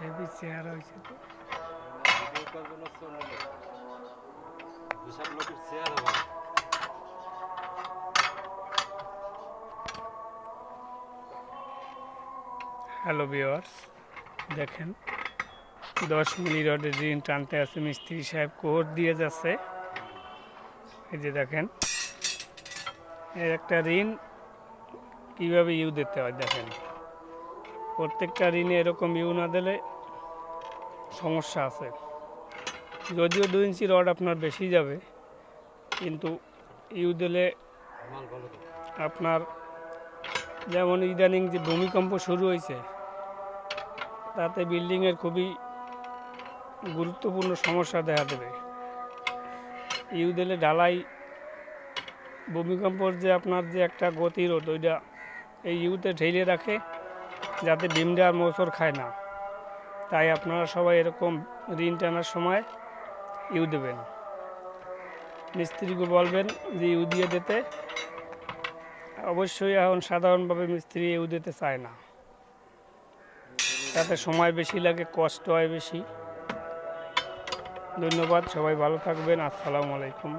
Heavy chair হয়েছে তো। Hello viewers, দেখেন 10 মিলি রডের রিং টানতে আছে মিস্ত্রি সাহেব, কোর দিয়ে যাচ্ছে। এই যে দেখেন এর একটা রিং কীভাবে ইউ দিতে হয় দেখেন। প্রত্যেকটা রিনে এরকম ইউ না দিলে সমস্যা আছে। যদিও 2 ইঞ্চি রড আপনার বেশি যাবে, কিন্তু ইউ দিলে আপনার, যেমন ইদানিং যে ভূমিকম্প শুরু হয়েছে, তাতে বিল্ডিংয়ের খুবই গুরুত্বপূর্ণ সমস্যা দেখা দেবে। ইউ দিলে ঢালাই, ভূমিকম্পর যে আপনার যে একটা গতিরোধ, ওইটা এই ইউতে ঢেলে রাখে যাতে বিমটা আর মোচড় খায় না। তাই আপনারা সবাই এরকম রিং টানার সময় ইউ দেবেন। মিস্ত্রিকে বলবেন যে ইউ দিয়ে দিতে। অবশ্যই এখন সাধারণভাবে মিস্ত্রি ইউ দিতে চায় না, তাতে সময় বেশি লাগে, কষ্ট হয় বেশি। ধন্যবাদ, সবাই ভালো থাকবেন। আসসালামু আলাইকুম।